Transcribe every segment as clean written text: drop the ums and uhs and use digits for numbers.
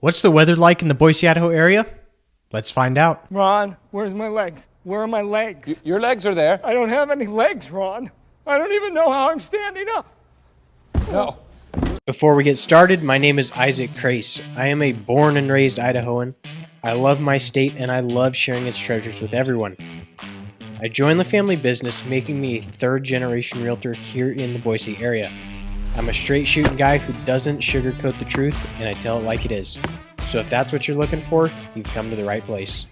What's the weather like in the Boise, Idaho area? Let's find out. Ron, where's my legs? Where are my legs? Your legs are there. I don't have any legs, Ron. I don't even know how I'm standing up. No. Before we get started, my name is Isaac Crace. I am a born and raised Idahoan. I love my state and I love sharing its treasures with everyone. I joined the family business, making me a third-generation realtor here in the Boise area. I'm a straight-shooting guy who doesn't sugarcoat the truth, and I tell it like it is. So if that's what you're looking for, you've come to the right place.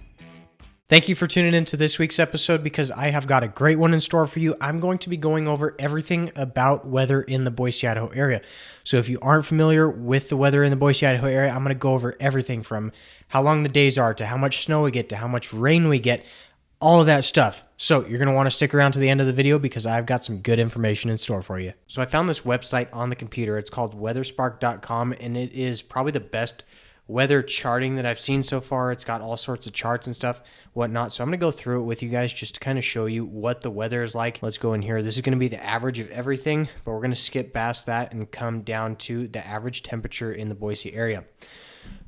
Thank you for tuning in to this week's episode because I have got a great one in store for you. I'm going to be going over everything about weather in the Boise, Idaho area. So if you aren't familiar with the weather in the Boise, Idaho area, I'm going to go over everything from how long the days are to how much snow we get to how much rain we get, all of that stuff. So you're going to want to stick around to the end of the video because I've got some good information in store for you. So I found this website on the computer. It's called weatherspark.com, and it is probably the best weather charting that I've seen so far. It's got all sorts of charts and stuff, whatnot. So I'm going to go through it with you guys just to kind of show you what the weather is like. Let's go in here. This is going to be the average of everything, but we're going to skip past that and come down to the average temperature in the Boise area.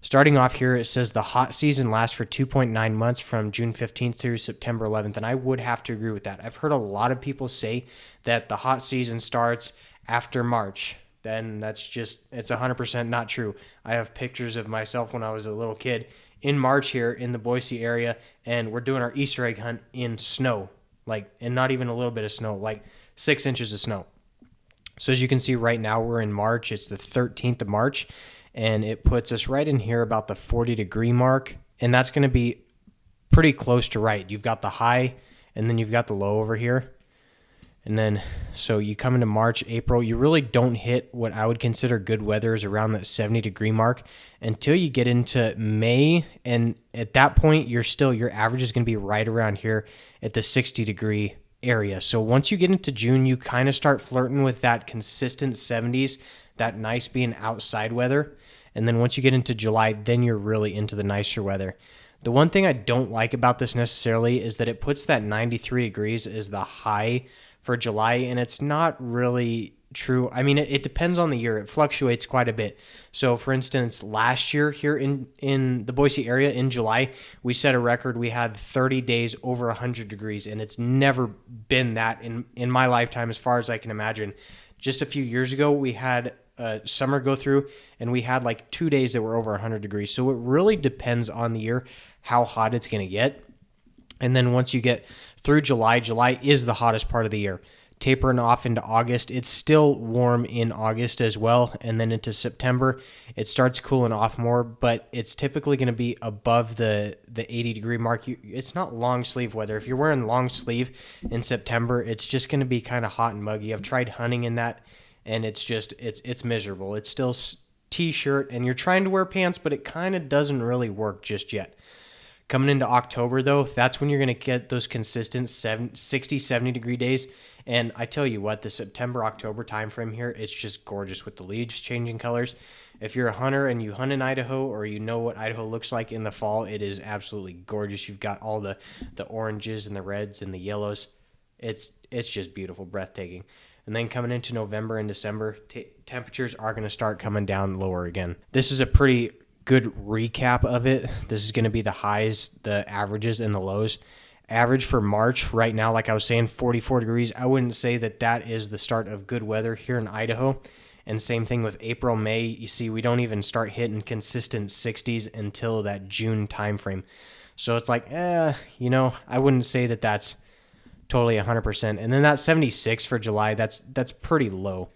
Starting off here, it says the hot season lasts for 2.9 months from June 15th through September 11th, and I would have to agree with that. I've heard a lot of people say that the hot season starts after March. Then that's just, it's 100% not true. I have pictures of myself when I was a little kid in March here in the Boise area, and we're doing our Easter egg hunt in snow, and not even a little bit of snow, 6 inches of snow. So as you can see right now, we're in March. It's the 13th of March, and it puts us right in here about the 40-degree mark, and that's going to be pretty close to right. You've got the high, and then you've got the low over here. And then, so you come into March, April, you really don't hit what I would consider good weather is around that 70-degree mark until you get into May. And at that point, your average is going to be right around here at the 60-degree area. So once you get into June, you kind of start flirting with that consistent 70s, that nice being outside weather. And then once you get into July, then you're really into the nicer weather. The one thing I don't like about this necessarily is that it puts that 93 degrees as the high for July, and it's not really true. I mean, it depends on the year. It fluctuates quite a bit. So, for instance, last year here in the Boise area in July, we set a record. We had 30 days over 100 degrees, and it's never been that in my lifetime as far as I can imagine. Just a few years ago, we had summer go through, and we had 2 days that were over 100 degrees. So it really depends on the year how hot it's going to get. And then once you get through July, July is the hottest part of the year. Tapering off into August, it's still warm in August as well. And then into September, it starts cooling off more, but it's typically going to be above the 80-degree mark. It's not long sleeve weather. If you're wearing long sleeve in September, it's just going to be kind of hot and muggy. I've tried hunting in that, and it's miserable. It's still t-shirt, and you're trying to wear pants, but it kind of doesn't really work just yet. Coming into October, though, that's when you're going to get those consistent 60, 70-degree days. And I tell you what, the September-October timeframe here, it's just gorgeous with the leaves changing colors. If you're a hunter and you hunt in Idaho or you know what Idaho looks like in the fall, it is absolutely gorgeous. You've got all the oranges and the reds and the yellows. It's just beautiful, breathtaking. And then coming into November and December, temperatures are going to start coming down lower again. This is a pretty good recap of it. This is going to be the highs, the averages, and the lows. Average for March right now, like I was saying, 44 degrees. I wouldn't say that is the start of good weather here in Idaho. And same thing with April, May. You see, we don't even start hitting consistent 60s until that June time frame. So it's I wouldn't say that that's totally 100%. And then that 76 for July, that's pretty low.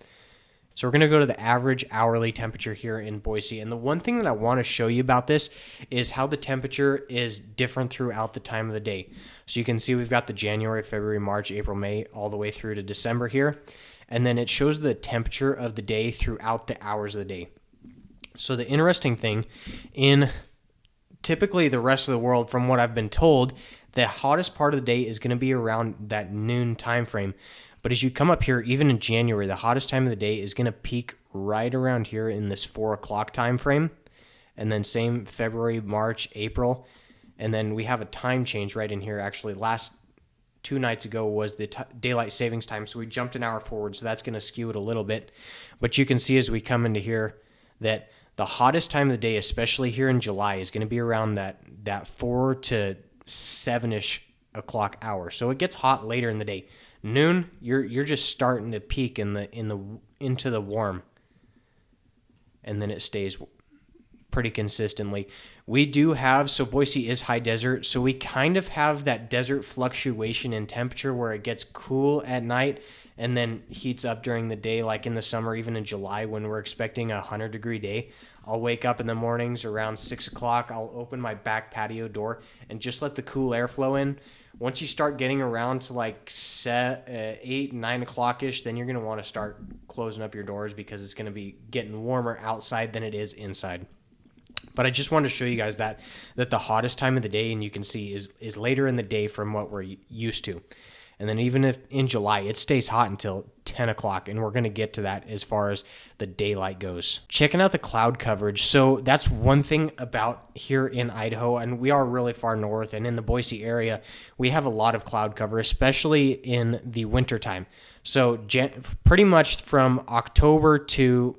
So we're going to go to the average hourly temperature here in Boise. And the one thing that I want to show you about this is how the temperature is different throughout the time of the day. So you can see we've got the January, February, March, April, May, all the way through to December here. And then it shows the temperature of the day throughout the hours of the day. So the interesting thing, in typically the rest of the world, from what I've been told, the hottest part of the day is going to be around that noon time frame. But as you come up here, even in January, the hottest time of the day is going to peak right around here in this 4 o'clock time frame. And then same February, March, April. And then we have a time change right in here. Actually, last 2 nights ago was the daylight savings time. So we jumped an hour forward. So that's going to skew it a little bit. But you can see as we come into here that The hottest time of the day, especially here in July, is going to be around that 4 to 7-ish o'clock hour. So it gets hot later in the day. Noon, you're just starting to peak into the warm, and then it stays pretty consistently. We do have, so Boise is high desert, so we kind of have that desert fluctuation in temperature where it gets cool at night and then heats up during the day, like in the summer, even in July when we're expecting a 100-degree day. I'll wake up in the mornings around 6 o'clock. I'll open my back patio door and just let the cool air flow in. Once you start getting around to like 8, 9 o'clock-ish, then you're going to want to start closing up your doors because it's going to be getting warmer outside than it is inside. But I just wanted to show you guys that the hottest time of the day, and you can see, is later in the day from what we're used to. And then even if in July, it stays hot until 10 o'clock, and we're going to get to that as far as the daylight goes. Checking out the cloud coverage. So that's one thing about here in Idaho, and we are really far north, and in the Boise area, we have a lot of cloud cover, especially in the wintertime. So pretty much from October to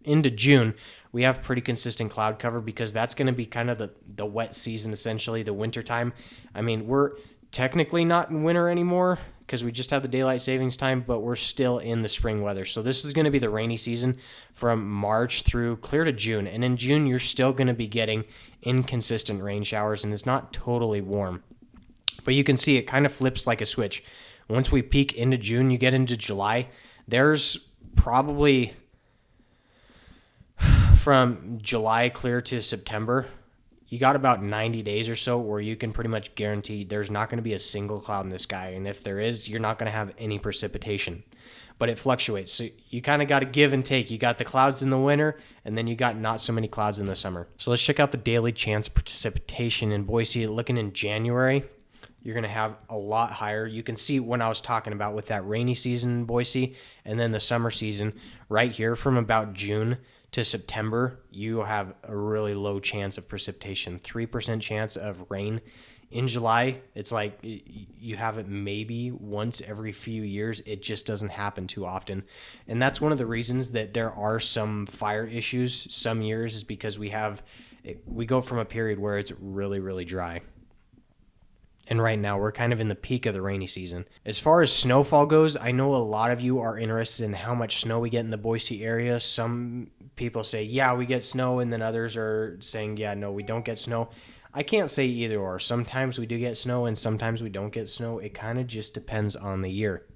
into June, we have pretty consistent cloud cover because that's going to be kind of the wet season, essentially, the wintertime. I mean, we're technically not in winter anymore because we just have the daylight savings time, but we're still in the spring weather. So this is going to be the rainy season from March through clear to June. And in June, you're still going to be getting inconsistent rain showers, and it's not totally warm. But you can see it kind of flips like a switch. Once we peak into June, you get into July, there's probably from July clear to September, you got about 90 days or so where you can pretty much guarantee there's not going to be a single cloud in the sky. And if there is, you're not going to have any precipitation. But it fluctuates. So you kind of got to give and take. You got the clouds in the winter, and then you got not so many clouds in the summer. So let's check out the daily chance of precipitation in Boise. Looking in January, you're going to have a lot higher. You can see when I was talking about with that rainy season in Boise and then the summer season right here from about June to September, you have a really low chance of precipitation, 3% chance of rain. In July, it's like you have it maybe once every few years. It just doesn't happen too often. And that's one of the reasons that there are some fire issues some years, is because we go from a period where it's really, really dry. And right now, we're kind of in the peak of the rainy season. As far as snowfall goes, I know a lot of you are interested in how much snow we get in the Boise area. Some people say, yeah, we get snow, and then others are saying, yeah, no, we don't get snow. I can't say either or. Sometimes we do get snow, and sometimes we don't get snow. It kind of just depends on the year.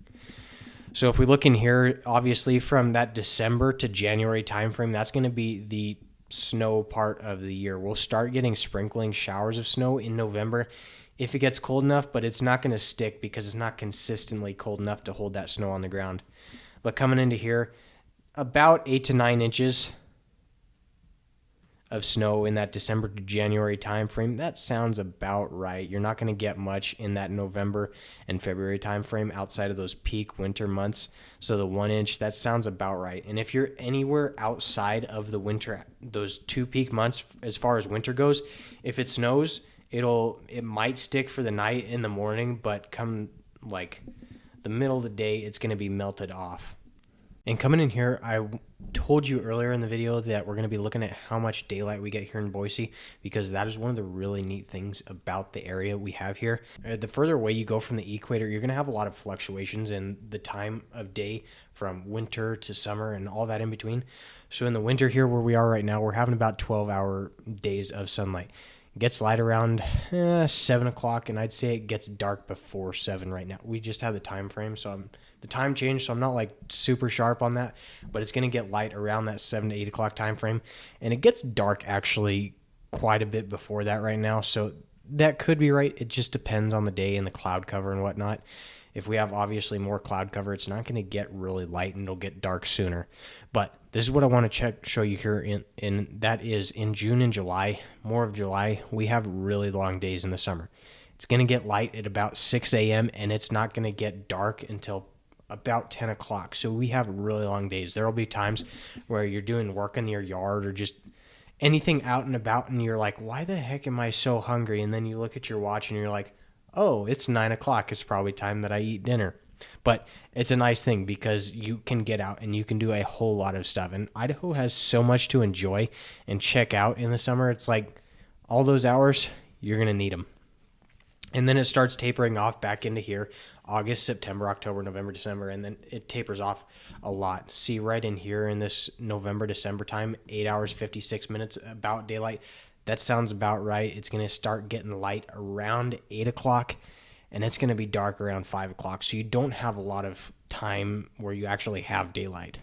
So if we look in here, obviously from that December to January timeframe, that's going to be the snow part of the year. We'll start getting sprinkling showers of snow in November if it gets cold enough, but it's not going to stick because it's not consistently cold enough to hold that snow on the ground. But coming into here, about 8 to 9 inches of snow in that December to January time frame. That sounds about right. You're not going to get much in that November and February time frame outside of those peak winter months. So the 1 inch, that sounds about right. And if you're anywhere outside of the winter, those 2 peak months as far as winter goes, if it snows, it might stick for the night in the morning, but come like the middle of the day, it's going to be melted off. And coming in here, I told you earlier in the video that we're going to be looking at how much daylight we get here in Boise, because that is one of the really neat things about the area we have here. The further away you go from the equator, you're going to have a lot of fluctuations in the time of day from winter to summer and all that in between. So in the winter here where we are right now, we're having about 12-hour days of sunlight. It gets light around 7 o'clock, and I'd say it gets dark before 7 right now. We just have the time frame, so the time changed, so I'm not like super sharp on that, but it's going to get light around that 7 to 8 o'clock time frame, and it gets dark actually quite a bit before that right now, so that could be right. It just depends on the day and the cloud cover and whatnot. If we have obviously more cloud cover, it's not going to get really light and it'll get dark sooner. But this is what I want to show you here, in that is in June and July, more of July, we have really long days in the summer. It's going to get light at about 6 a.m. and it's not going to get dark until about 10 o'clock. So we have really long days. There will be times where you're doing work in your yard or just anything out and about, and you're like, why the heck am I so hungry? And then you look at your watch and you're like, oh, it's 9 o'clock. It's probably time that I eat dinner. But it's a nice thing because you can get out and you can do a whole lot of stuff. And Idaho has so much to enjoy and check out in the summer. It's like all those hours, you're going to need them. And then it starts tapering off back into here, August, September, October, November, December, and then it tapers off a lot. See right in here in this November, December time, 8 hours, 56 minutes about daylight. That sounds about right. It's going to start getting light around 8 o'clock, and it's going to be dark around 5 o'clock. So you don't have a lot of time where you actually have daylight.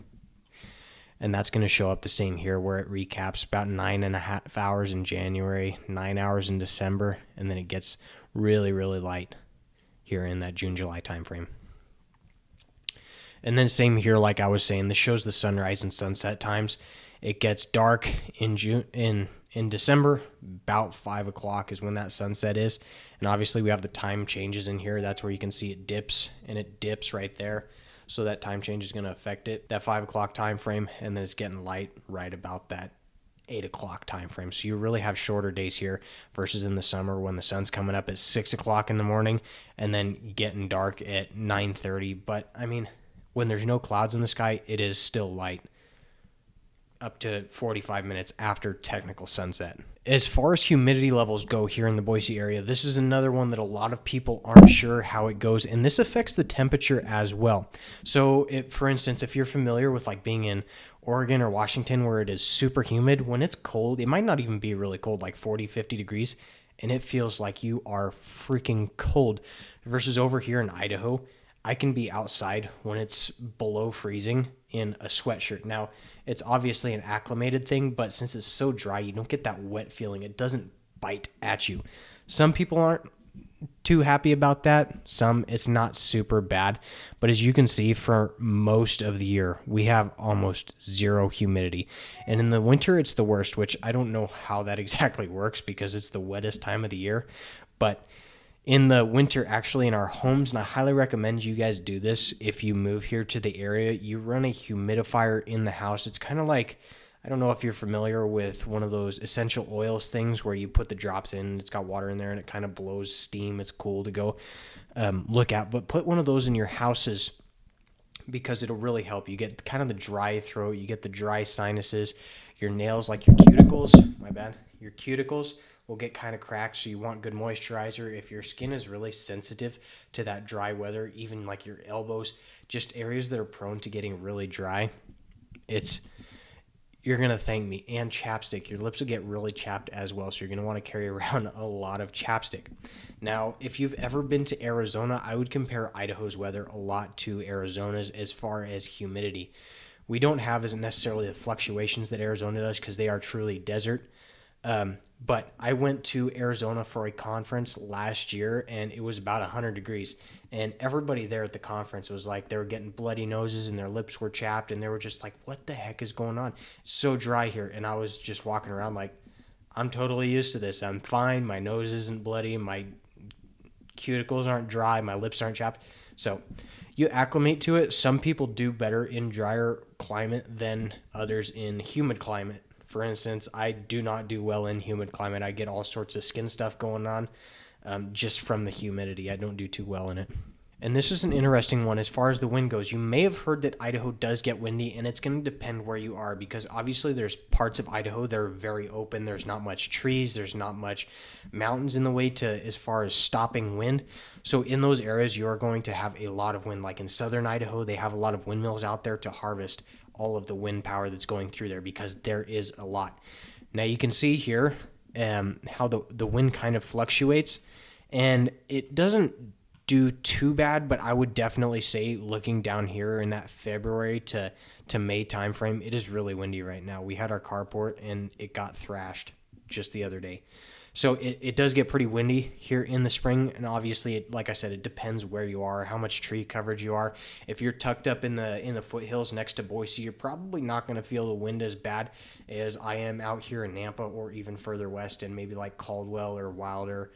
And that's going to show up the same here where it recaps about 9.5 hours in January, 9 hours in December, and then it gets really, really light here in that June, July timeframe. And then same here, like I was saying, this shows the sunrise and sunset times. It gets dark in December, about 5 o'clock is when that sunset is. And obviously we have the time changes in here. That's where you can see it dips, and it dips right there. So that time change is going to affect it, that 5 o'clock time frame, and then it's getting light right about that 8 o'clock time frame. So you really have shorter days here versus in the summer when the sun's coming up at 6 o'clock in the morning and then getting dark at 9:30. But I mean, when there's no clouds in the sky, it is still light up to 45 minutes after technical sunset. As far as humidity levels go here in the Boise area, this is another one that a lot of people aren't sure how it goes, and this affects the temperature as well. So for instance, if you're familiar with like being in Oregon or Washington where it is super humid, when it's cold, it might not even be really cold, like 40, 50 degrees, and it feels like you are freaking cold. Versus over here in Idaho, I can be outside when it's below freezing in a sweatshirt. Now, it's obviously an acclimated thing, but since it's so dry, you don't get that wet feeling. It doesn't bite at you. Some people aren't too happy about that. Some, it's not super bad. But as you can see, for most of the year, we have almost zero humidity. And in the winter, it's the worst, which I don't know how that exactly works because it's the wettest time of the year. But in the winter, actually in our homes, and I highly recommend you guys do this if you move here to the area, you run a humidifier in the house. It's kind of like, I don't know if you're familiar with one of those essential oils things where you put the drops in, it's got water in there and it kind of blows steam. It's cool to go look at, but put one of those in your houses because it'll really help. You get kind of the dry throat, you get the dry sinuses, your nails, like your cuticles, your cuticles will get kind of cracked, so you want good moisturizer. If your skin is really sensitive to that dry weather, even like your elbows, just areas that are prone to getting really dry, you're going to thank me. And chapstick. Your lips will get really chapped as well, so you're going to want to carry around a lot of chapstick. Now, if you've ever been to Arizona, I would compare Idaho's weather a lot to Arizona's as far as humidity. We don't have as necessarily the fluctuations that Arizona does because they are truly desert. But I went to Arizona for a conference last year and it was about 100 degrees and everybody there at the conference was like, they were getting bloody noses and their lips were chapped and they were just like, what the heck is going on? It's so dry here. And I was just walking around like, I'm totally used to this. I'm fine. My nose isn't bloody. My cuticles aren't dry. My lips aren't chapped. So you acclimate to it. Some people do better in drier climate than others in humid climate. For instance, I do not do well in humid climate. I get all sorts of skin stuff going on just from the humidity. I don't do too well in it. And this is an interesting one as far as the wind goes. You may have heard that Idaho does get windy, and it's going to depend where you are because obviously there's parts of Idaho that are very open. There's not much trees. There's not much mountains in the way to as far as stopping wind. So in those areas, you are going to have a lot of wind. Like in southern Idaho, they have a lot of windmills out there to harvest all of the wind power that's going through there because there is a lot. Now you can see here how the wind kind of fluctuates, and it doesn't do too bad, but I would definitely say looking down here in that February to May time frame, it is really windy right now. We had our carport and it got thrashed just the other day. So it does get pretty windy here in the spring, and obviously, like I said, it depends where you are, how much tree coverage you are. If you're tucked up in the foothills next to Boise, you're probably not going to feel the wind as bad as I am out here in Nampa or even further west and maybe like Caldwell or Wilder,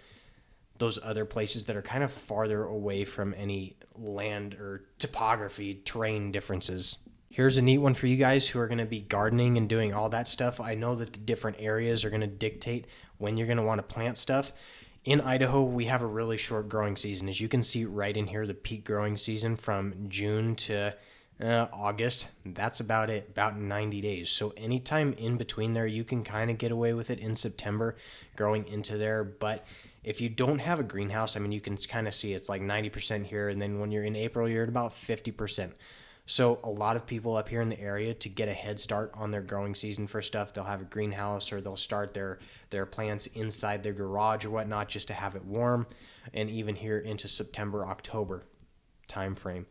those other places that are kind of farther away from any land or topography, terrain differences. Here's a neat one for you guys who are going to be gardening and doing all that stuff. I know that the different areas are going to dictate when you're going to want to plant stuff. In Idaho, we have a really short growing season. As you can see right in here, the peak growing season from June to August, that's about it, about 90 days. So anytime in between there, you can kind of get away with it in September growing into there. But if you don't have a greenhouse, I mean, you can kind of see it's like 90% here. And then when you're in April, you're at about 50%. So a lot of people up here in the area, to get a head start on their growing season for stuff, they'll have a greenhouse or they'll start their plants inside their garage or whatnot just to have it warm, and even here into September, October time frame.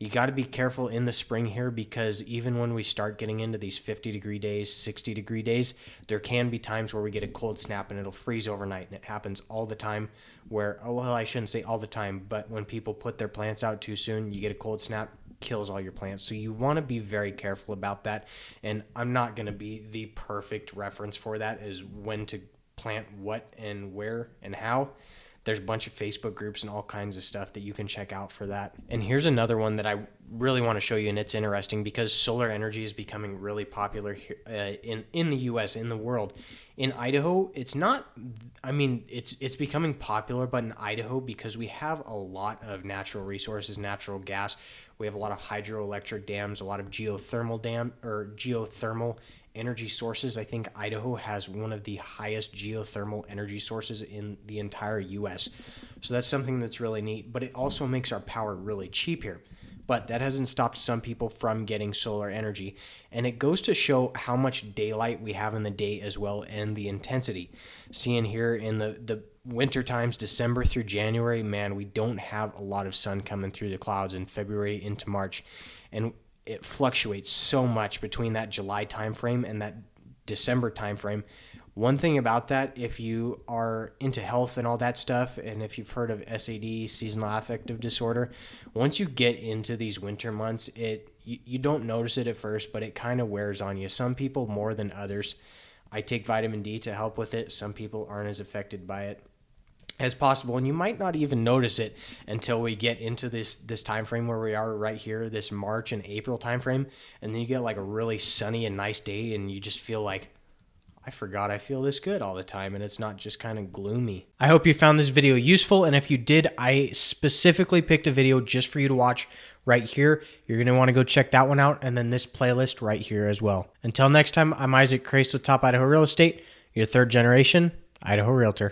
You got to be careful in the spring here, because even when we start getting into these 50-degree days, 60-degree days, there can be times where we get a cold snap and it'll freeze overnight. And it happens all the time where, oh, well, I shouldn't say all the time, but when people put their plants out too soon, you get a cold snap, kills all your plants. So you want to be very careful about that. And I'm not going to be the perfect reference for that, is when to plant what and where and how. There's a bunch of Facebook groups and all kinds of stuff that you can check out for that. And here's another one that I really want to show you, and it's interesting because solar energy is becoming really popular here, in the U.S., in the world. In Idaho, it's not, I mean, it's becoming popular, but in Idaho, because we have a lot of natural resources, natural gas, we have a lot of hydroelectric dams, a lot of geothermal energy sources. I think Idaho has one of the highest geothermal energy sources in the entire U.S. So that's something that's really neat, but it also makes our power really cheap here. But that hasn't stopped some people from getting solar energy. And it goes to show how much daylight we have in the day as well, and the intensity. Seeing here in the winter times, December through January, man, we don't have a lot of sun coming through the clouds in February into March. And it fluctuates so much between that July timeframe and that December timeframe. One thing about that, if you are into health and all that stuff, and if you've heard of SAD, seasonal affective disorder, once you get into these winter months, you don't notice it at first, but it kind of wears on you. Some people more than others. I take vitamin D to help with it. Some people aren't as affected by it as possible, and you might not even notice it until we get into this time frame where we are right here, this March and April time frame, and then you get like a really sunny and nice day, and you just feel like, I forgot I feel this good all the time, and it's not just kind of gloomy. I hope you found this video useful, and if you did, I specifically picked a video just for you to watch right here. You're going to want to go check that one out, and then this playlist right here as well. Until next time, I'm Isaac Crace with Top Idaho Real Estate, your third generation Idaho Realtor.